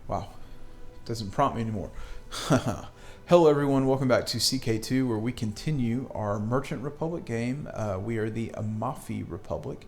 Wow, doesn't prompt me anymore. Hello everyone, welcome back to CK2 where we continue our Merchant Republic game. We are the Amalfi Republic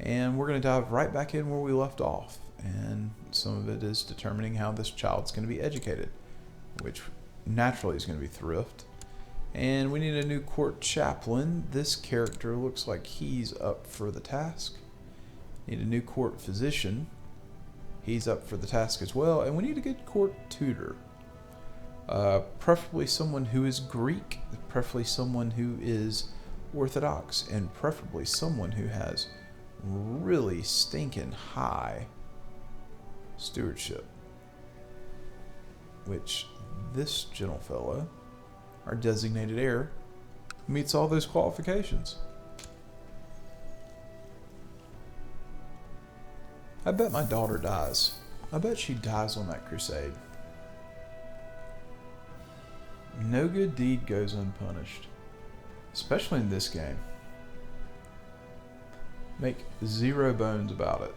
and we're going to dive right back in where we left off. And some of it is determining how this child's going to be educated, which naturally is going to be thrift. And we need a new court chaplain. This character looks like he's up for the task. Need a new court physician. He's up for the task as well. And we need a good court tutor. Preferably someone who is Greek, preferably someone who is Orthodox, and preferably someone who has really stinking high stewardship. Which this gentle fellow, our designated heir, meets all those qualifications. I bet my daughter dies. I bet she dies on that crusade. No good deed goes unpunished. Especially in this game. Make zero bones about it.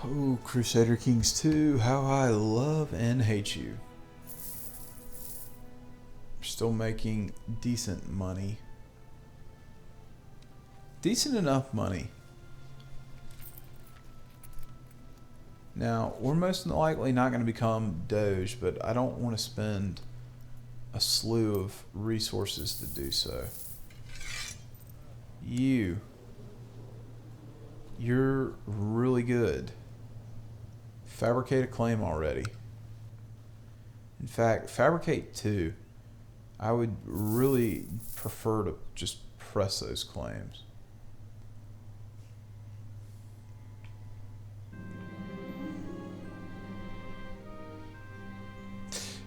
Oh, Crusader Kings 2, how I love and hate you. Still making decent money. Decent enough money. Now, we're most likely not going to become Doge, but I don't want to spend a slew of resources to do so. You're really good. Fabricate a claim already. In fact, fabricate 2. I would really prefer to just press those claims.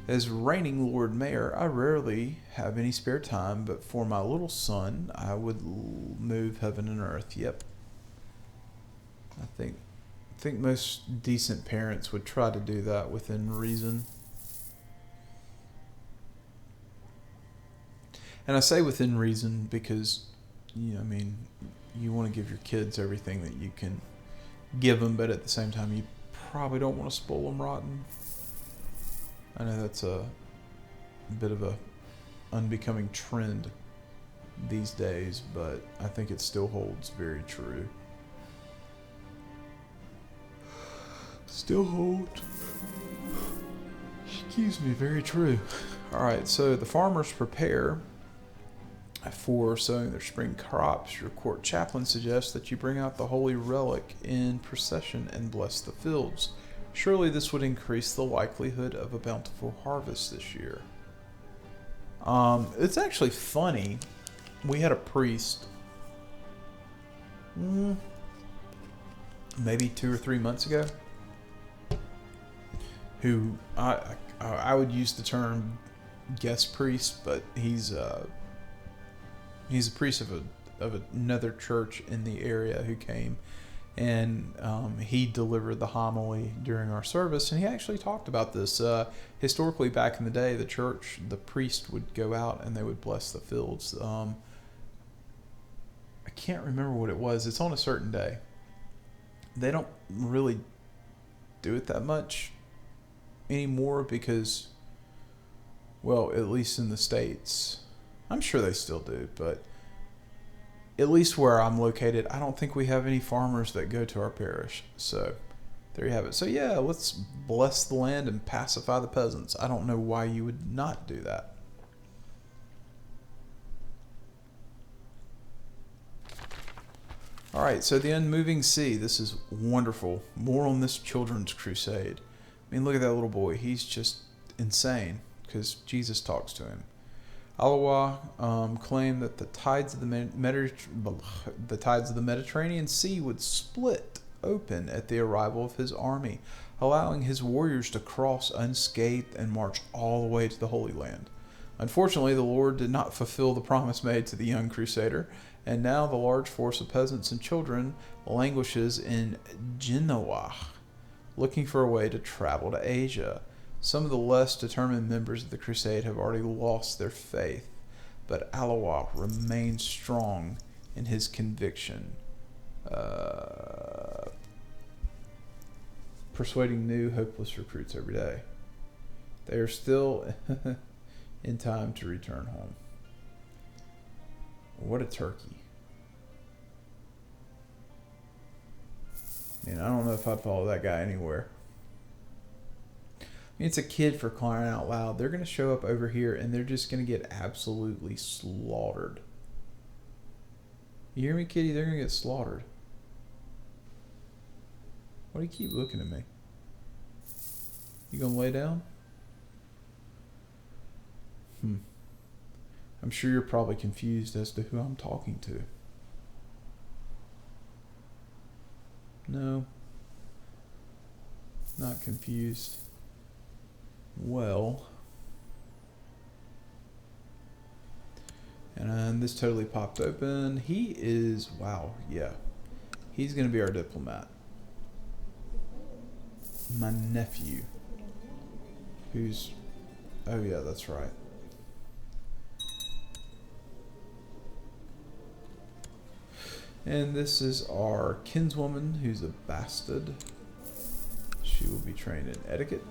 As reigning Lord Mayor, I rarely have any spare time, but for my little son, I would move heaven and earth. Yep. I think most decent parents would try to do that within reason. And I say within reason because, you want to give your kids everything that you can give them, but at the same time, you probably don't want to spoil them rotten. I know that's a bit of a unbecoming trend these days, but I think it still holds very true. Still holds. Excuse me, very true. Alright, so the farmers prepare for sowing their spring crops. Your court chaplain suggests that you bring out the holy relic in procession and bless the fields. Surely this would increase the likelihood of a bountiful harvest this year. It's actually funny. We had a priest maybe 2 or 3 months ago who I would use the term guest priest, but he's a priest of another church in the area who came, and he delivered the homily during our service, and he actually talked about this. Historically, back in the day, the priest would go out and they would bless the fields. I can't remember what it was. It's on a certain day. They don't really do it that much anymore because, well, at least in the States, I'm sure they still do, but at least where I'm located, I don't think we have any farmers that go to our parish. So there you have it. So yeah, let's bless the land and pacify the peasants. I don't know why you would not do that. Alright, so the unmoving sea. This is wonderful. More on this children's crusade. I mean, look at that little boy. He's just insane because Jesus talks to him. Alawa claimed that the tides of the Mediterranean Sea would split open at the arrival of his army, allowing his warriors to cross unscathed and march all the way to the Holy Land. Unfortunately, the Lord did not fulfill the promise made to the young crusader, and now the large force of peasants and children languishes in Genoa, looking for a way to travel to Asia. Some of the less determined members of the crusade have already lost their faith. but Alois remains strong in his conviction. Persuading new hopeless recruits every day. They are still in time to return home. What a turkey. I don't know if I'd follow that guy anywhere. It's a kid, for crying out loud. They're going to show up over here and they're just going to get absolutely slaughtered. You hear me, kitty? They're going to get slaughtered. Why do you keep looking at me? You going to lay down? I'm sure you're probably confused as to who I'm talking to. No. Not confused. Well. And this totally popped open. He is, wow, yeah. He's going to be our diplomat. My nephew. Who's, oh yeah, that's right. And this is our kinswoman, who's a bastard. She will be trained in etiquette.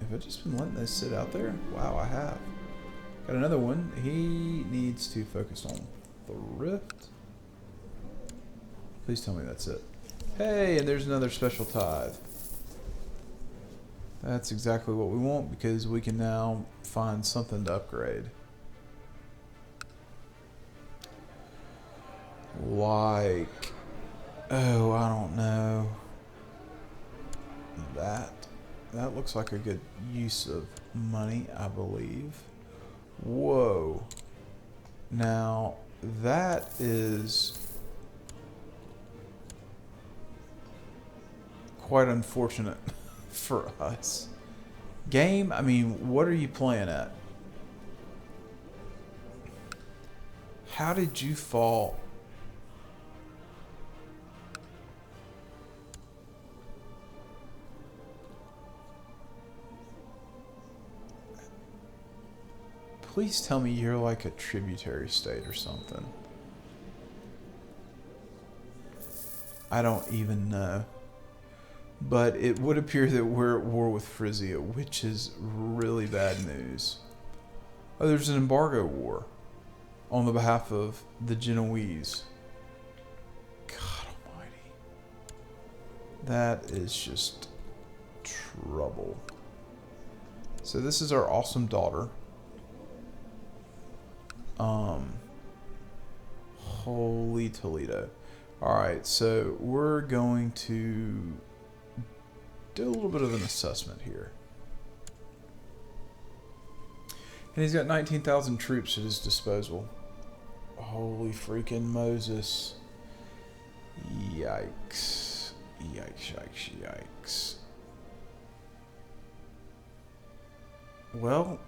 Have I just been letting this sit out there? Wow, I have. Got another one. He needs to focus on thrift. Please tell me that's it. Hey, and there's another special tithe. That's exactly what we want, because we can now find something to upgrade. Like, oh, I don't know. That looks like a good use of money, I believe. Whoa. Now, that is quite unfortunate for us. Game, I mean, what are you playing at? How did you fall? Please tell me you're like a tributary state or something. I don't even know. But it would appear that we're at war with Frisia, which is really bad news. Oh, there's an embargo war on the behalf of the Genoese. God almighty. That is just trouble. So this is our awesome daughter. Holy Toledo. Alright, so we're going to do a little bit of an assessment here. And he's got 19,000 troops at his disposal. Holy freaking Moses. Yikes. Yikes, yikes, yikes. Well,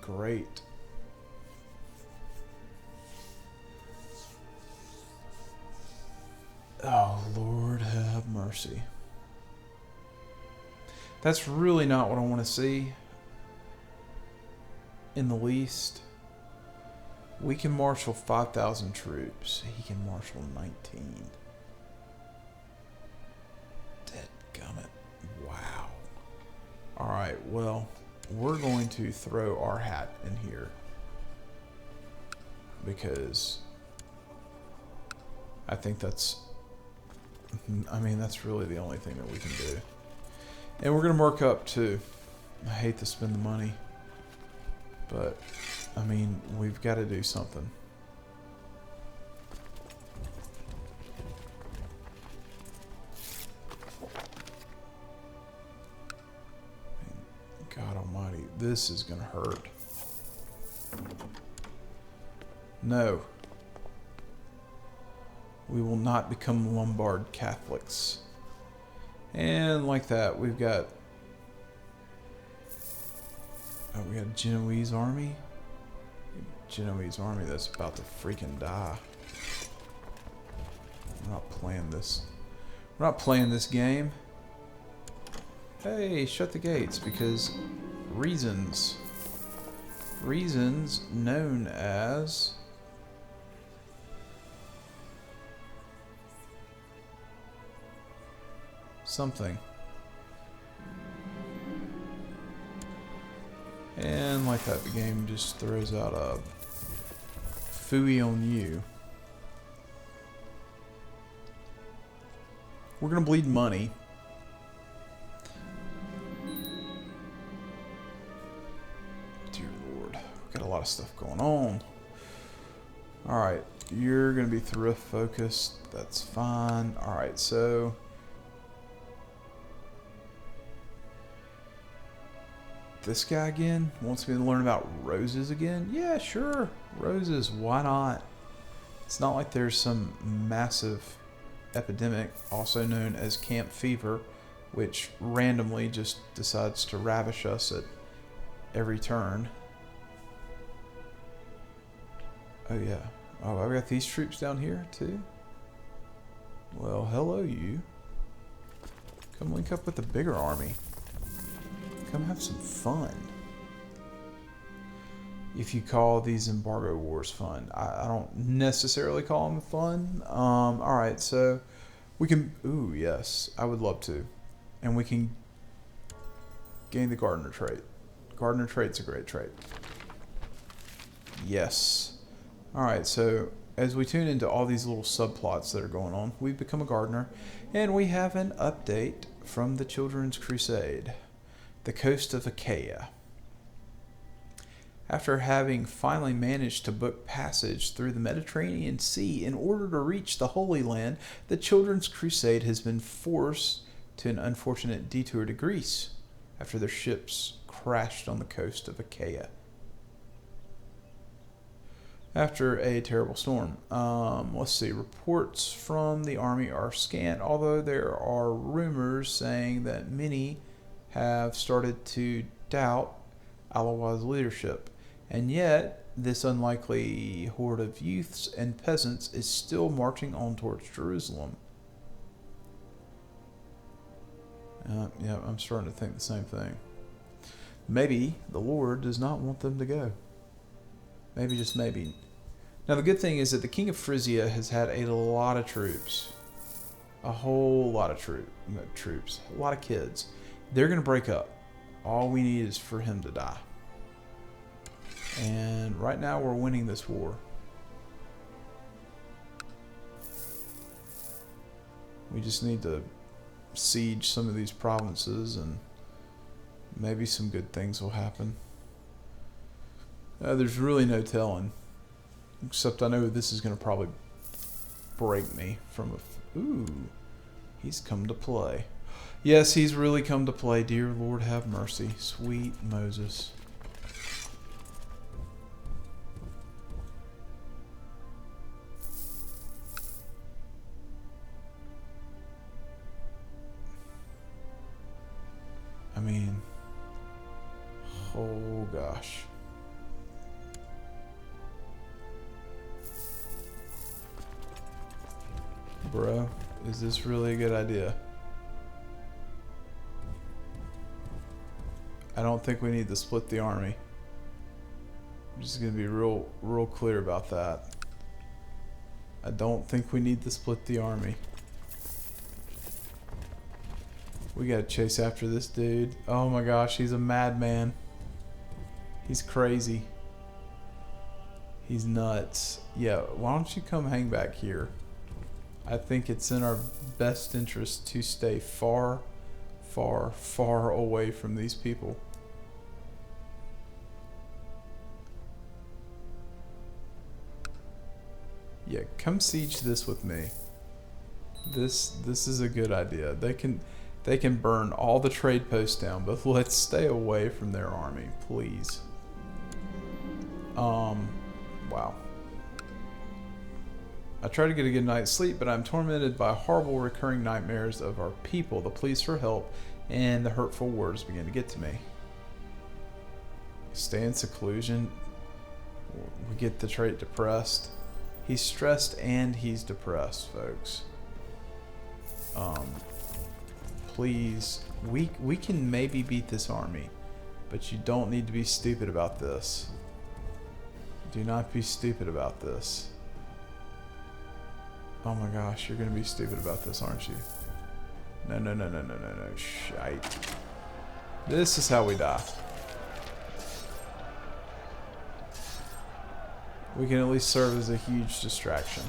great. Oh, Lord have mercy. That's really not what I want to see. In the least. We can marshal 5,000 troops. He can marshal 19. Dadgummit. Wow. Alright, well, we're going to throw our hat in here. Because I think that's... I mean, that's really the only thing that we can do. And we're going to mark up too. I hate to spend the money. But, I mean, we've got to do something. God almighty, this is going to hurt. No. We will not become Lombard Catholics. And like that, we've got... Oh, we got a Genoese army? Genoese army that's about to freaking die. We're not playing this. We're not playing this game. Hey, shut the gates, because reasons. reasons known as something. And like that, the game just throws out a phooey on you. We're gonna bleed money. Dear Lord, we've got a lot of stuff going on. Alright, you're gonna be thrift focused. That's fine. Alright, so this guy again wants me to learn about roses again? Yeah, sure. Roses, why not? It's not like there's some massive epidemic, also known as camp fever, which randomly just decides to ravish us at every turn. Oh yeah. Oh, I've got these troops down here too? Well, hello you. Come link up with the bigger army. Come have some fun. If you call these embargo wars fun. I don't necessarily call them fun. Alright, so we can... Ooh, yes. I would love to. And we can gain the gardener trait. Gardener trait's a great trait. Yes. Alright, so as we tune into all these little subplots that are going on, we've become a gardener. And we have an update from the Children's Crusade. The coast of Achaia. After having finally managed to book passage through the Mediterranean Sea in order to reach the Holy Land, the Children's Crusade has been forced to an unfortunate detour to Greece after their ships crashed on the coast of Achaia. After a terrible storm. Let's see, reports from the army are scant, although there are rumors saying that many have started to doubt Alawa's leadership. And yet, this unlikely horde of youths and peasants is still marching on towards Jerusalem. Yeah, I'm starting to think the same thing. Maybe the Lord does not want them to go. Maybe, just maybe. Now, the good thing is that the King of Frisia has had a lot of troops. A whole lot of troops. A lot of kids. They're going to break up. All we need is for him to die. And right now we're winning this war. We just need to siege some of these provinces and maybe some good things will happen. There's really no telling. Except I know this is going to probably break me from a... Ooh, he's come to play. Yes, he's really come to play. Dear Lord, have mercy. Sweet Moses. I mean, oh gosh. Bro, is this really a good idea? I don't think we need to split the army. I'm just going to be real clear about that. I don't think we need to split the army. We gotta chase after this dude. Oh my gosh, he's a madman. He's crazy. He's nuts. Yeah, why don't you come hang back here? I think it's in our best interest to stay far away from these people. Yeah, come siege this with me. This is a good idea. They can burn all the trade posts down, but let's stay away from their army, please. Wow. I try to get a good night's sleep, but I'm tormented by horrible recurring nightmares of our people, the pleas for help, and the hurtful words begin to get to me. Stay in seclusion. We get the trait depressed. He's stressed and he's depressed, folks. Please, we can maybe beat this army, but you don't need to be stupid about this. Do not be stupid about this. Oh my gosh, you're gonna be stupid about this, aren't you? No, no, no, no, no, no, no. Shite. This is how we die. We can at least serve as a huge distraction.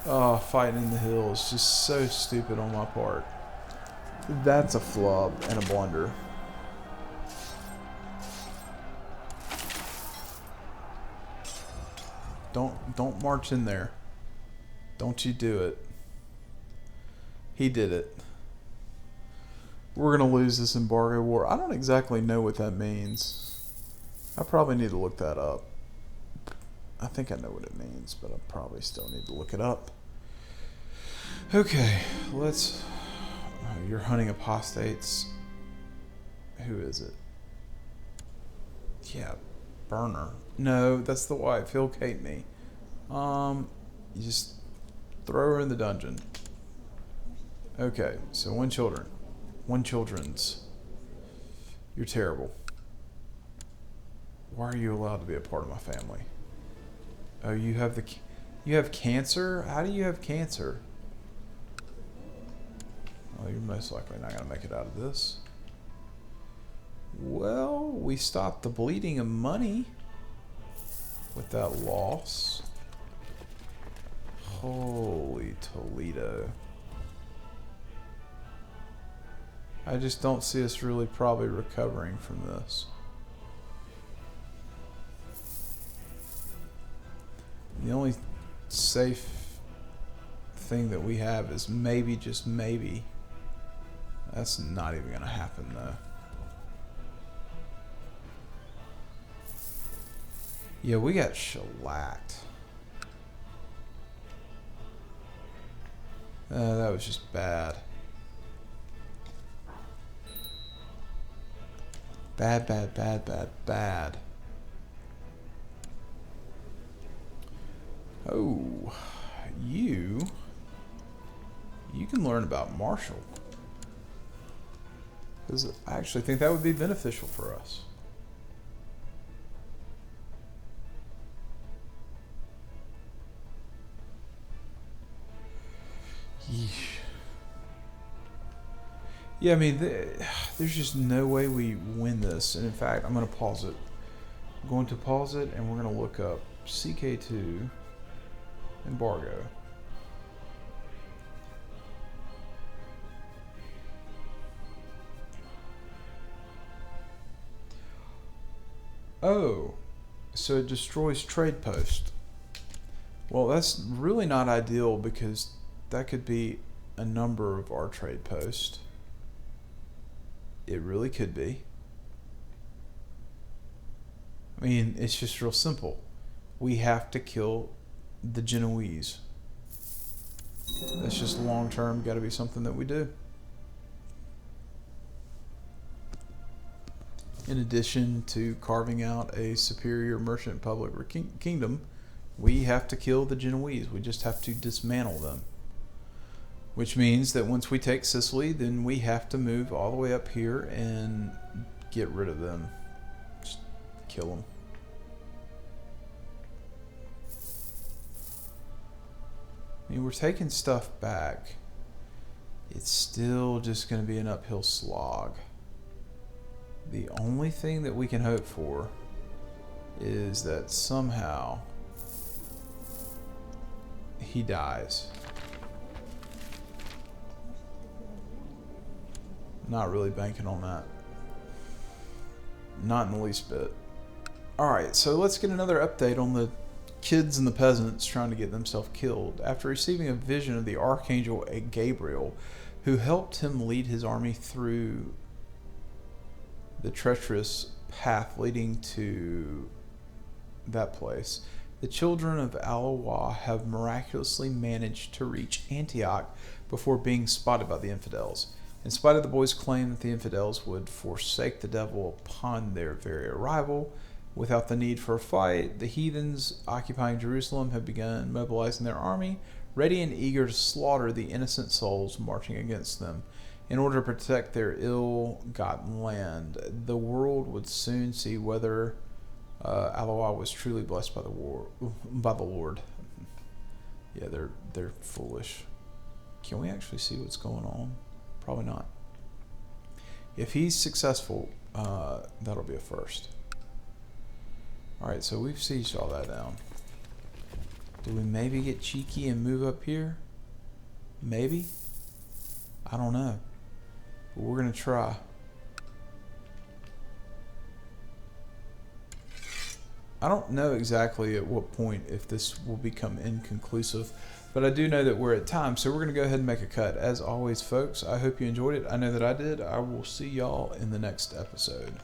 Oh, fighting in the hill is just so stupid on my part. That's a flub and a blunder. Don't march in there. Don't you do it. He did it. We're gonna lose this embargo war. I don't exactly know what that means. I probably need to look that up. I think I know what it means, but I probably still need to look it up. Okay, let's... you're hunting apostates. Who is it? Yeah, Burner. No, that's the wife. He'll hate me. You just throw her in the dungeon. Okay, so one children. One children's. You're terrible. Why are you allowed to be a part of my family? Oh, you have cancer? How do you have cancer? Well, you're most likely not going to make it out of this. Well, we stopped the bleeding of money with that loss. Holy Toledo. I just don't see us really probably recovering from this. The only safe thing that we have is maybe, just maybe. That's not even going to happen though. Yeah, we got shellacked. That was just bad. Bad, bad, bad, bad, bad. Oh, you can learn about Marshall. Because I actually think that would be beneficial for us. Yeesh. Yeah, I mean, there's just no way we win this. And in fact, I'm going to pause it. I'm going to pause it, and we're going to look up CK2 embargo. Oh, so it destroys trade post. Well, that's really not ideal because that could be a number of our trade posts. It really could be. I mean, it's just real simple. We have to kill the Genoese. That's just long term, got to be something that we do. In addition to carving out a superior merchant public kingdom, we have to kill the Genoese. We just have to dismantle them. Which means that once we take Sicily, then we have to move all the way up here and get rid of them. Just kill them. I mean, we're taking stuff back. It's still just going to be an uphill slog. The only thing that we can hope for is that somehow he dies. Not really banking on that. Not in the least bit. Alright, so let's get another update on the kids and the peasants trying to get themselves killed. After receiving a vision of the Archangel Gabriel, who helped him lead his army through the treacherous path leading to that place, the children of Alois have miraculously managed to reach Antioch before being spotted by the infidels. In spite of the boys' claim that the infidels would forsake the devil upon their very arrival, without the need for a fight, the heathens occupying Jerusalem have begun mobilizing their army, ready and eager to slaughter the innocent souls marching against them. In order to protect their ill-gotten land, the world would soon see whether Aloha was truly blessed by the Lord. Yeah, they're foolish. Can we actually see what's going on? Probably not. If he's successful, that'll be a first. Alright, so we've sieged all that down. Do we maybe get cheeky and move up here? Maybe? I don't know. But we're going to try. I don't know exactly at what point if this will become inconclusive, but I do know that we're at time, so we're going to go ahead and make a cut. As always, folks, I hope you enjoyed it. I know that I did. I will see y'all in the next episode.